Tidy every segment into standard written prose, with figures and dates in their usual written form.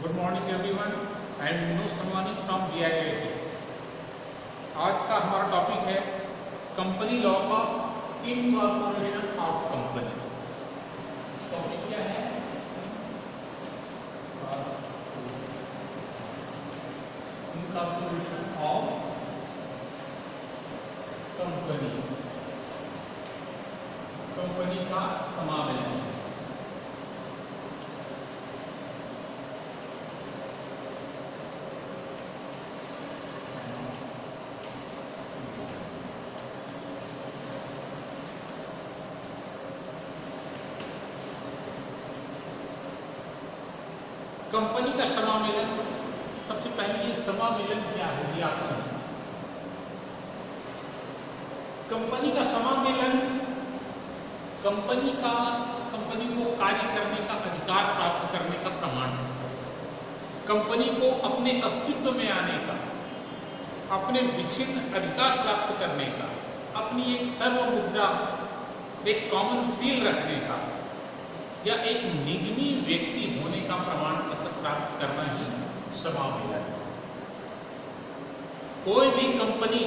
Good morning everyone. I am Manoj Sanwani from DIIT। आज का हमारा टॉपिक है कंपनी लॉ का इनकॉर्पोरेशन ऑफ कंपनी। टॉपिक क्या है? इनकॉर्पोरेशन ऑफ कंपनी, कंपनी का समावेशन। कंपनी का समामेलन, सबसे पहले ये समामेलन क्या है ये आप समझें। कंपनी का समामेलन कंपनी को कार्य करने का अधिकार प्राप्त करने का प्रमाण है। कंपनी को अपने अस्तित्व में आने का, अपने विच्छिन्न अधिकार प्राप्त करने का, अपनी एक सर्वमुद्रा, एक कॉमन सील रखने का या एक निगमी व्यक्ति होने का प्रमाण पत्र प्राप्त करना ही समावेलन है। कोई भी कंपनी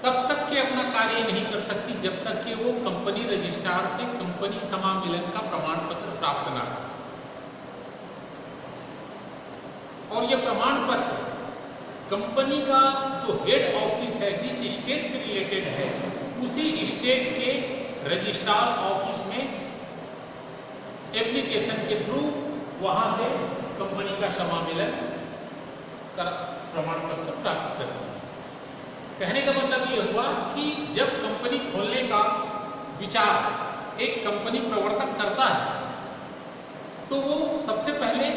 तब तक के अपना कार्य नहीं कर सकती जब तक कि वो कंपनी रजिस्ट्रार से कंपनी समावेलन का प्रमाण पत्र प्राप्त ना करे। और ये प्रमाण पत्र कंपनी का जो हेड ऑफिस है, जिस स्टेट से रिलेटेड है, उसी स्टेट के रजिस्ट्रार ऑफिस में एप्लीकेशन के थ्रू वहां से कंपनी का समावेलन का प्रमाण पत्र प्राप्त करते हैं। कहने का मतलब ये हुआ कि जब कंपनी खोलने का विचार एक कंपनी प्रवर्तक करता है तो वो सबसे पहले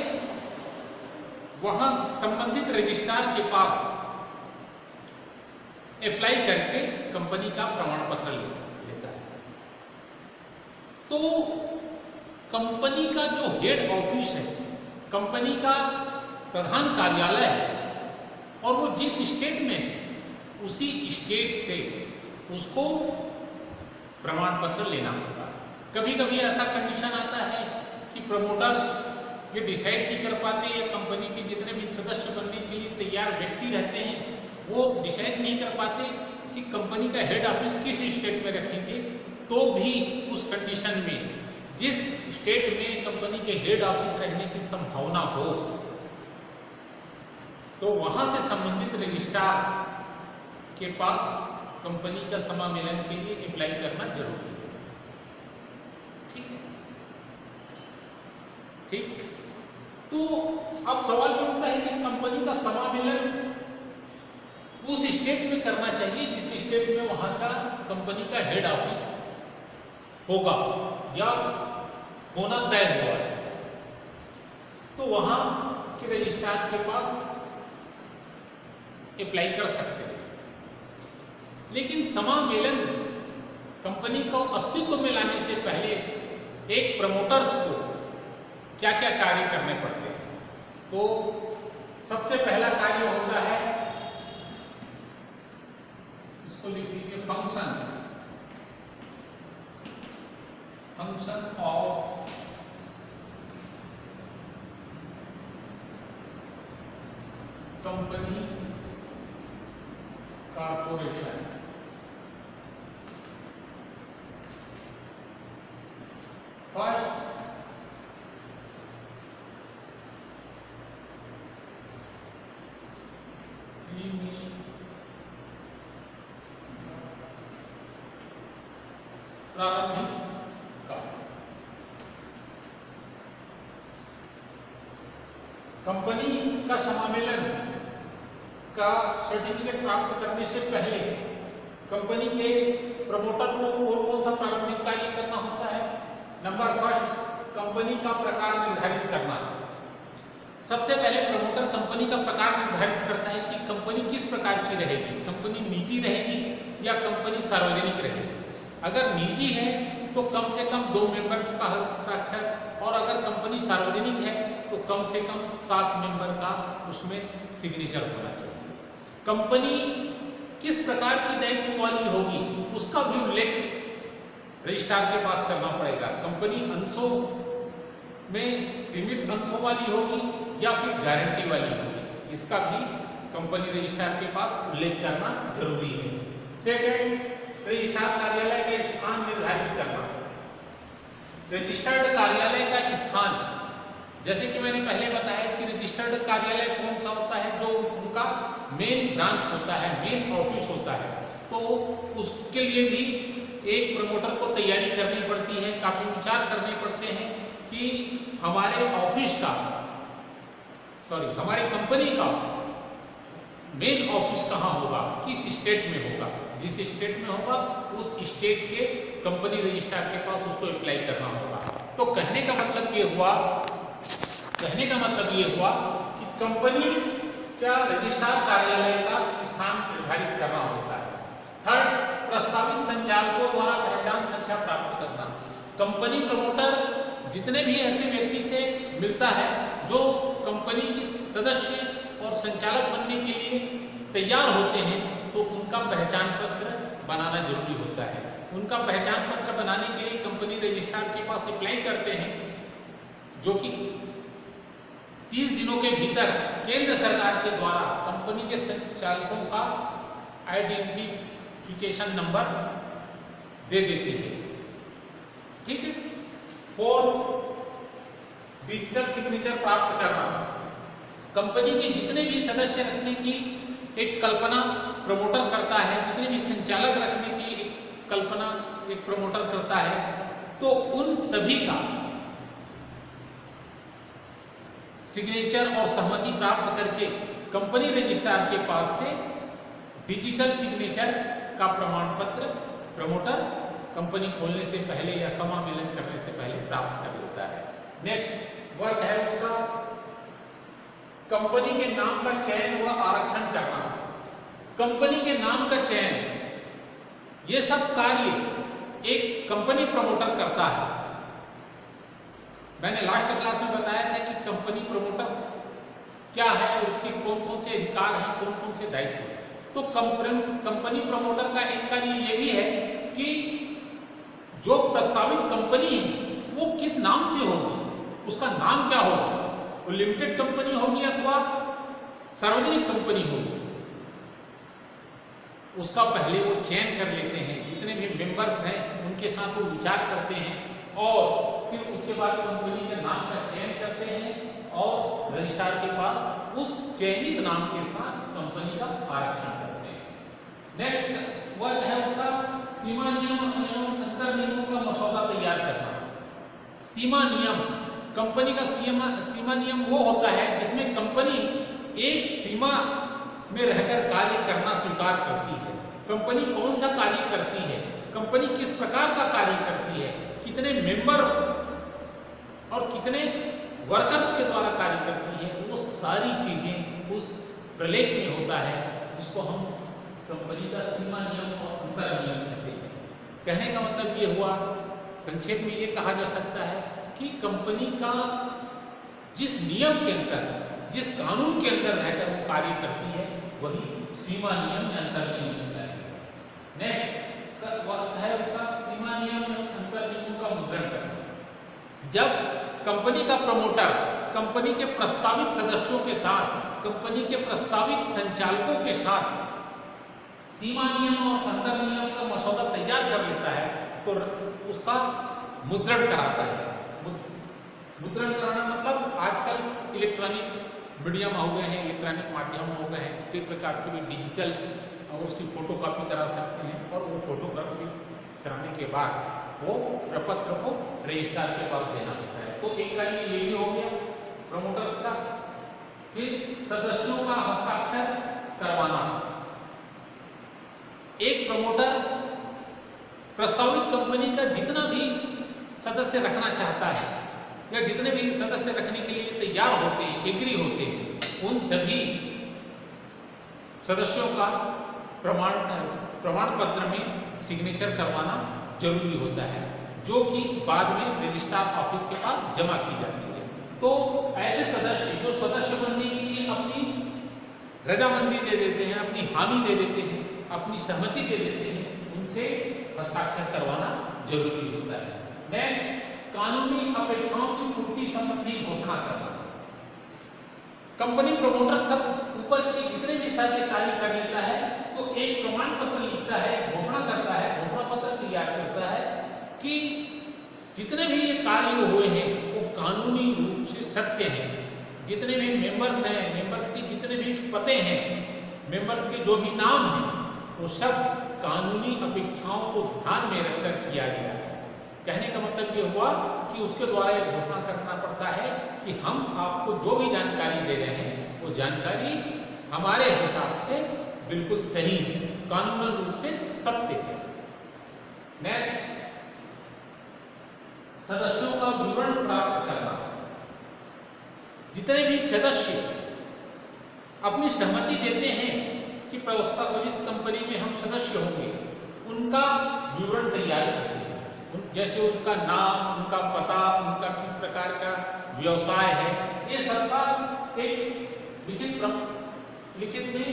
वहां संबंधित रजिस्ट्रार के पास अप्लाई करके कंपनी का प्रमाण पत्र लेता है। तो कंपनी का जो हेड ऑफिस है, कंपनी का प्रधान कार्यालय है, और वो जिस स्टेट में है उसी स्टेट से उसको प्रमाण पत्र लेना होता है। कभी कभी ऐसा कंडीशन आता है कि प्रमोटर्स ये डिसाइड नहीं कर पाते, या कंपनी के जितने भी सदस्य बनने के लिए तैयार व्यक्ति रहते हैं वो डिसाइड नहीं कर पाते कि कंपनी का हेड ऑफिस किस स्टेट में रखेंगे। तो भी उस कंडीशन में जिस स्टेट में कंपनी के हेड ऑफिस रहने की संभावना हो तो वहां से संबंधित रजिस्ट्रार के पास कंपनी का समावेलन के लिए अप्लाई करना जरूरी है। ठीक है, ठीक। तो अब सवाल ये उठता है कि कंपनी का समावेलन उस स्टेट में करना चाहिए जिस स्टेट में वहां का कंपनी का हेड ऑफिस होगा या होना तय हुआ है, तो वहां के रजिस्ट्रार के पास अप्लाई कर सकते हैं। लेकिन समावेलन कंपनी को अस्तित्व में लाने से पहले एक प्रमोटर्स को क्या क्या कार्य करने पड़ते हैं। तो सबसे पहला कार्य होता है, इसको लिख लीजिए, function of company corporation. First, प्रारंभिक कार्य। कंपनी का समावेलन का सर्टिफिकेट प्राप्त करने से पहले कंपनी के प्रमोटर को कौन सा प्रारंभिक कार्य करना होता है? नंबर फर्स्ट, कंपनी का प्रकार निर्धारित करना। सबसे पहले प्रमोटर कंपनी का प्रकार निर्धारित करता है कि कंपनी किस प्रकार की रहेगी, कंपनी निजी रहेगी या कंपनी सार्वजनिक रहेगी। अगर निजी है तो कम से कम 2 मेंबर्स का हस्ताक्षर, और अगर कंपनी सार्वजनिक है तो कम से कम 7 मेंबर का उसमें सिग्नेचर होना चाहिए। कंपनी किस प्रकार की दायित्व वाली होगी उसका भी उल्लेख रजिस्ट्रार के पास करना पड़ेगा। कंपनी अंशों में सीमित अंशों वाली होगी या फिर गारंटी वाली होगी, इसका भी कंपनी रजिस्ट्रार के पास उल्लेख करना जरूरी है। सेकंड, रजिस्ट्रार कार्यालय का स्थान निर्धारित करना। रजिस्टर्ड कार्यालय का स्थान, जैसे कि मैंने पहले बताया कि रजिस्टर्ड कार्यालय कौन सा होता है, जो उनका मेन ब्रांच होता है, मेन ऑफिस होता है, तो उसके लिए भी एक प्रमोटर को तैयारी करनी पड़ती है, काफी विचार करने पड़ते हैं कि हमारे ऑफिस का हमारी कंपनी का मेन ऑफिस कहाँ होगा, किस स्टेट में होगा। जिस स्टेट में होगा उस स्टेट के कंपनी रजिस्ट्रार के पास उसको अप्लाई करना होगा। तो कहने का मतलब ये हुआ कि कंपनी का रजिस्ट्रार कार्यालय का स्थान निर्धारित करना होता है। थर्ड, प्रस्तावित संचालकों द्वारा पहचान संख्या प्राप्त करना। कंपनी प्रमोटर जितने भी ऐसे व्यक्ति से मिलता है जो कंपनी के सदस्य और संचालक बनने के लिए तैयार होते हैं, तो उनका पहचान पत्र बनाना जरूरी होता है। उनका पहचान पत्र बनाने के लिए कंपनी रजिस्ट्रार के पास अप्लाई करते हैं, जो कि 30 दिनों के भीतर केंद्र सरकार के द्वारा कंपनी के संचालकों का आइडेंटिफिकेशन नंबर दे देती है। ठीक है। फोर्थ, डिजिटल सिग्नेचर प्राप्त करना। कंपनी के जितने भी सदस्य रखने की एक कल्पना प्रमोटर करता है, जितने भी संचालक रखने की एक कल्पना एक प्रमोटर करता है, तो उन सभी का सिग्नेचर और सहमति प्राप्त करके कंपनी रजिस्ट्रार के पास से डिजिटल सिग्नेचर का प्रमाण पत्र प्रमोटर कंपनी खोलने से पहले या समामेलन करने से पहले प्राप्त कर लेता है। नेक्स्ट वर्क है उसका कंपनी के नाम का चयन व आरक्षण करना। कंपनी के नाम का चयन, ये सब कार्य एक कंपनी प्रमोटर करता है। मैंने लास्ट क्लास में बताया था कि कंपनी प्रमोटर क्या है और उसके कौन कौन से अधिकार हैं, कौन कौन से दायित्व हैं। तो कंपनी प्रमोटर का एक कार्य ये भी है कि जो प्रस्तावित कंपनी है वो किस नाम से होगी, उसका नाम क्या होगा, वो लिमिटेड कंपनी होगी अथवा सार्वजनिक कंपनी होगी, उसका पहले वो चयन कर लेते हैं। जितने भी मेंबर्स हैं उनके साथ वो विचार करते हैं और फिर उसके बाद कंपनी के नाम का चयन करते हैं और रजिस्ट्रार के पास उस चयनित नाम के साथ कंपनी का आरक्षण करते हैं। नेक्स्ट वर्ग है उसका सीमा नियम एवं अंतर नियमों का मसौदा तैयार करना। सीमा नियम, कंपनी का सीमा नियम वो होता है जिसमें कंपनी एक सीमा में रहकर कार्य करना स्वीकार करती है। कंपनी कौन सा कार्य करती है, कंपनी किस प्रकार का कार्य करती है, कितने मेंबर और कितने वर्कर्स के द्वारा कार्य करती है, वो सारी चीजें उस प्रलेख में होता है, जिसको हम कंपनी का सीमा नियम और अंतर नियम कहते हैं। कहने का मतलब ये हुआ, संक्षेप में ये कहा जा सकता है कि कंपनी का जिस नियम के अंदर, जिस कानून के अंदर रहकर वो कार्य करती है, वही सीमा नियम या अंतर नियम होता है। नेक्स्ट है उसका सीमा नियम और अंतर नियमों का मुद्रण करना। जब कंपनी का प्रमोटर कंपनी के प्रस्तावित सदस्यों के साथ, कंपनी के प्रस्तावित संचालकों के साथ सीमा नियम और अंतर नियम का मसौदा तैयार कर लेता है, तो उसका मुद्रण कराता है। मुद्रण कराना मतलब आजकल इलेक्ट्रॉनिक मीडियम हो गए हैं, इलेक्ट्रॉनिक माध्यम हो गए हैं, कई प्रकार से भी डिजिटल और उसकी फोटो कॉपी करा सकते हैं और वो फोटो कॉपी कराने के बाद वो प्रपत्र को रजिस्ट्रार के पास देना होता है। तो एक कार्य ये भी हो गया प्रमोटर्स का। फिर सदस्यों का हस्ताक्षर करवाना। एक प्रमोटर प्रस्तावित कंपनी का जितना भी सदस्य रखना चाहता है या जितने भी सदस्य रखने के लिए तैयार होते हैं, एग्री होते हैं, उन सभी सदस्यों का प्रमाण पत्र में सिग्नेचर करवाना जरूरी होता है, जो कि बाद में रजिस्ट्रार ऑफिस के पास जमा की जाती है। तो ऐसे सदस्य जो सदस्य बनने के लिए अपनी रजामंदी दे देते हैं, अपनी हामी दे देते हैं, अपनी सहमति दे देते हैं, उनसे हस्ताक्षर करवाना जरूरी होता है। नेक्स्ट कानूनी अपेक्षाओं की पूर्ति संबंधी घोषणा करना। कंपनी प्रमोटर सब ऊपर के जितने भी शर्तें कार्य कर लेता है तो एक प्रमाण पत्र लिखता है, घोषणा करता है, घोषणा पत्र तैयार करता है कि जितने भी ये कार्य हुए हैं वो कानूनी रूप से सत्य हैं। जितने भी मेंबर्स हैं, मेंबर्स के जितने भी पते हैं, मेंबर्स के जो भी नाम हैं, वो सब कानूनी अपेक्षाओं को ध्यान में रखकर किया गया है। कहने का मतलब ये हुआ कि उसके द्वारा ये घोषणा करना पड़ता है कि हम आपको जो भी जानकारी दे रहे हैं वो जानकारी हमारे हिसाब से बिल्कुल सही है, कानूनी रूप से सत्य है। नेक्स्ट, सदस्यों का विवरण प्राप्त करना। जितने भी सदस्य अपनी सहमति देते हैं कि प्रस्तावित कंपनी में हम सदस्य होंगे, उनका विवरण तैयार करते हैं। जैसे उनका नाम, उनका पता, उनका किस प्रकार का व्यवसाय है, ये सबका एक लिखित में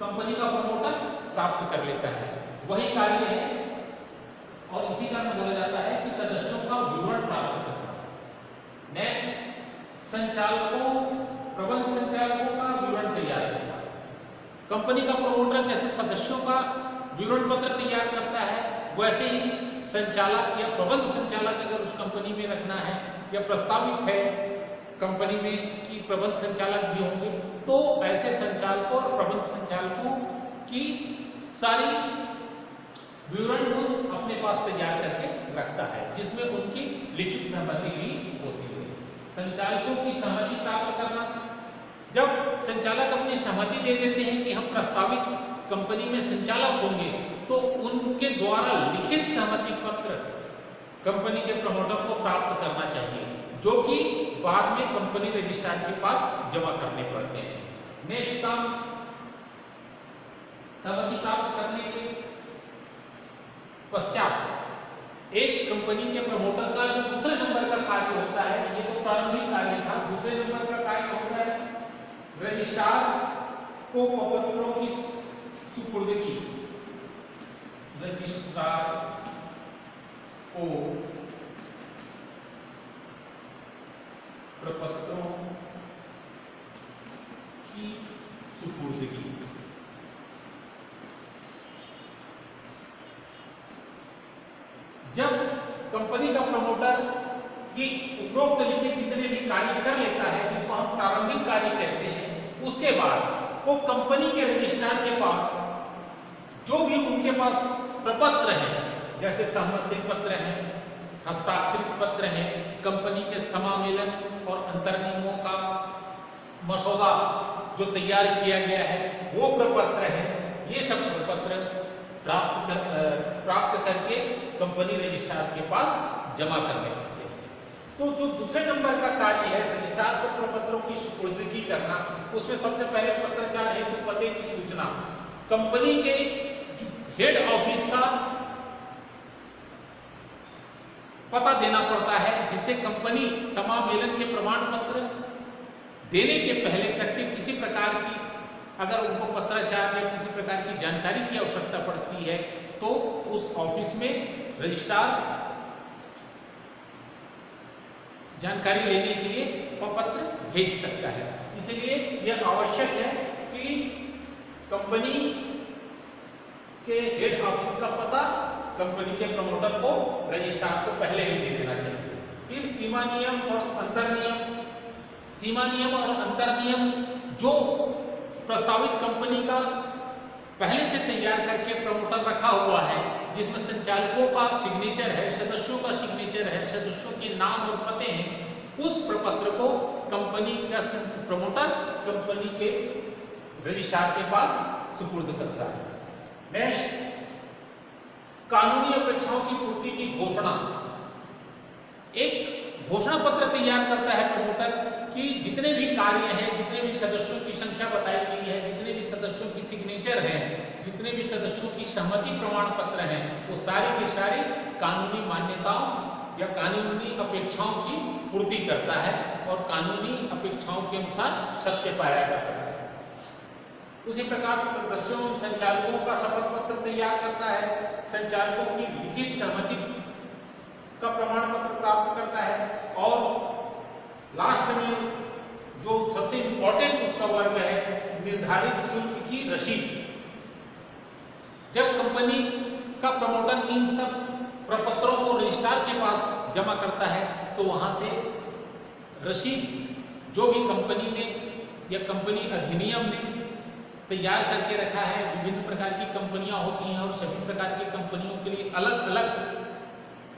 कंपनी का प्रमोटर प्राप्त कर लेता है। वही कार्य है और इसी कारण बोला जाता है कि सदस्यों का विवरण प्राप्त करना। नेक्स्ट, संचालकों, प्रबंध संचालकों का विवरण तैयार करना। कंपनी का प्रमोटर जैसे सदस्यों का विवरण पत्र तैयार करता है, वैसे ही संचालक या प्रबंध संचालक अगर उस कंपनी में रखना है या प्रस्तावित है कंपनी में कि प्रबंध संचालक भी होंगे, तो ऐसे संचालकों और प्रबंध संचालकों की सारी विवरण को अपने पास तैयार करके रखता है, जिसमें उनकी लिखित सहमति भी होती है। संचालकों की सहमति प्राप्त करना। जब संचालक अपनी सहमति दे देते हैं कि हम प्रस्तावित कंपनी में संचालक होंगे, तो उनके द्वारा लिखित सहमति पत्र कंपनी के प्रमोटर को प्राप्त करना चाहिए, जो कि बाद में कंपनी रजिस्ट्रार के पास जमा करने पड़ते हैं। नेक्स्ट काम, सहमति प्राप्त करने के पश्चात एक कंपनी के प्रमोटर का जो दूसरे नंबर का कार्य होता है, ये तो प्रारंभिक कार्य था, दूसरे नंबर का कार्य होता है रजिस्ट्रार को प्रपत्रों की सुपुर्दगी। रजिस्ट्रार को प्रपत्रों की सुपुर्दगी। जब कंपनी का प्रमोटर ये उपरोक्त लिखित जितने भी कार्य कर लेता है, जिसको हम प्रारंभिक कार्य कहते हैं, उसके बाद वो कंपनी के रजिस्ट्रार के पास जो भी उनके पास प्रपत्र हैं, जैसे सहमति पत्र हैं, हस्ताक्षरित पत्र हैं, कंपनी के समामेलन और अंतर्नियमों का मसौदा जो तैयार किया गया है वो प्रपत्र है, ये सब प्रपत्र प्राप्त करके कंपनी रजिस्ट्रार के पास जमा करने पड़ते हैं। तो जो दूसरे नंबर का कार्य है रजिस्ट्रार को प्रपत्रों की सुपुर्दगी करना, उसमें सबसे पहले पत्राचार हेतु पते की सूचना। कंपनी के हेड ऑफिस का पता देना पड़ता है, जिससे कंपनी समामेलन के प्रमाण पत्र देने के पहले तक के किसी प्रकार की अगर उनको पत्राचार या किसी प्रकार की जानकारी की आवश्यकता पड़ती है तो उस ऑफिस में रजिस्ट्रार जानकारी लेने के लिए पत्र भेज सकता है। इसलिए यह आवश्यक है कि कंपनी के हेड ऑफिस का पता कंपनी के प्रमोटर को रजिस्ट्रार को पहले ही दे देना चाहिए। फिर सीमा नियम और अंतर्नियम। सीमा नियम और अंतर्नियम जो प्रस्तावित कंपनी का पहले से तैयार करके प्रमोटर रखा हुआ है, जिसमें संचालकों का सिग्नेचर है, सदस्यों का सिग्नेचर है, सदस्यों के नाम और पते हैं, उस प्रपत्र को कंपनी का प्रमोटर कंपनी के रजिस्ट्रार के पास सुपुर्द करता है। नेक्स्ट, कानूनी अपेक्षाओं की पूर्ति की घोषणा। एक घोषणा पत्र तैयार करता है प्रमोटर कि जितने भी कार्य हैं, जितने भी सदस्यों की संख्या बताई गई है, जितने भी सदस्यों की सिग्नेचर हैं, जितने भी सदस्यों की सहमति प्रमाण पत्र हैं, वो सारी की सारी कानूनी मान्यताओं या कानूनी अपेक्षाओं की पूर्ति करता है और कानूनी अपेक्षाओं के अनुसार सत्य पाया जाता है। उसी प्रकार सदस्यों संचालकों का शपथ पत्र तैयार करता है, संचालकों की लिखित सहमति का प्रमाण पत्र प्राप्त करता है। और लास्ट में जो सबसे इंपॉर्टेंट उसका वर्ग है निर्धारित शुल्क की रसीद। जब कंपनी का प्रमोटर इन सब प्रपत्रों को रजिस्ट्रार के पास जमा करता है तो वहां से रसीद जो भी कंपनी ने या कंपनी अधिनियम ने तैयार करके रखा है, विभिन्न प्रकार की कंपनियां होती हैं और सभी प्रकार की कंपनियों के लिए अलग अलग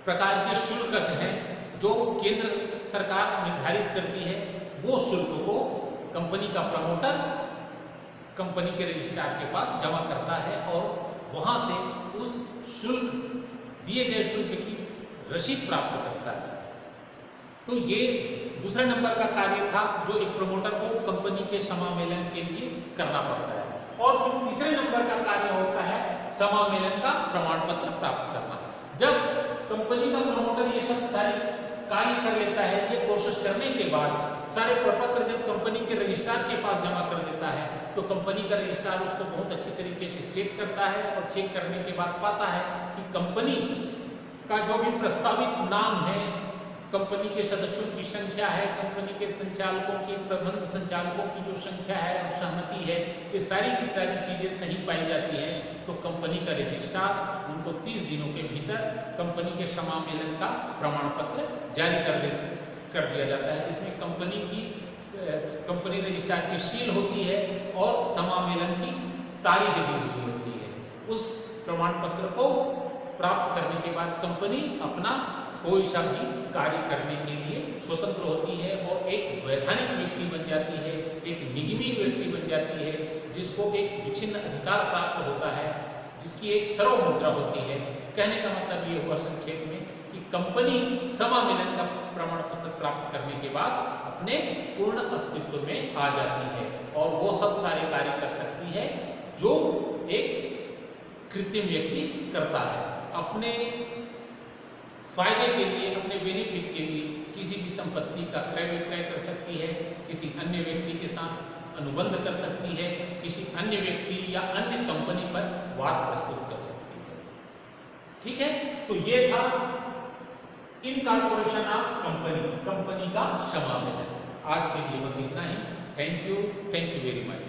प्रकार के शुल्क हैं जो केंद्र सरकार निर्धारित करती है। वो शुल्क को कंपनी का प्रमोटर कंपनी के रजिस्ट्रार के पास जमा करता है और वहां से उस शुल्क दिए गए शुल्क की रसीद प्राप्त करता है। तो ये दूसरे नंबर का कार्य था जो एक प्रमोटर को कंपनी के समामेलन के लिए करना पड़ता है। और फिर तीसरे नंबर का कार्य होता है समामेलन का प्रमाण पत्र प्राप्त करना। जब कंपनी का प्रमोटर ये सब सारे कार्य कर लेता है, ये प्रोसेस करने के बाद सारे प्रपत्र जब कंपनी के रजिस्ट्रार के पास जमा कर देता है तो कंपनी का रजिस्ट्रार उसको बहुत अच्छी तरीके से चेक करता है और चेक करने के बाद पाता है कि कंपनी का जो भी प्रस्तावित नाम है, कंपनी के सदस्यों की संख्या है, कंपनी के संचालकों की, प्रबंध संचालकों की जो संख्या है और सहमति है, ये सारी की सारी चीजें सही पाई जाती है तो कंपनी का रजिस्ट्रार उनको 30 दिनों के भीतर कंपनी के समामेलन का प्रमाण पत्र जारी कर दिया जाता है, जिसमें कंपनी रजिस्ट्रार की सील होती है और समामेलन की तारीख दी हुई होती है। उस प्रमाण पत्र को प्राप्त करने के बाद कंपनी अपना कोई सा भी कार्य करने के लिए स्वतंत्र होती है और एक वैधानिक व्यक्ति बन जाती है, एक निगमी व्यक्ति बन जाती है, जिसको एक विच्छिन्न अधिकार प्राप्त होता है, जिसकी एक सर्व मुद्रा होती है। कहने का मतलब ये हुआ संक्षेप में कि कंपनी समामेलन का प्रमाण पत्र प्राप्त करने के बाद अपने पूर्ण अस्तित्व में आ जाती है और वो सब सारे कार्य कर सकती है जो एक कृत्रिम व्यक्ति करता है। अपने फायदे के लिए, अपने बेनिफिट के लिए किसी भी संपत्ति का क्रय विक्रय कर सकती है, किसी अन्य व्यक्ति के साथ अनुबंध कर सकती है, किसी अन्य व्यक्ति या अन्य कंपनी पर वाद प्रस्तुत कर सकती है। ठीक है, तो ये था इनकॉर्पोरेशन ऑफ कंपनी का समामेलन। आज के लिए बस इतना ही। Thank you very much.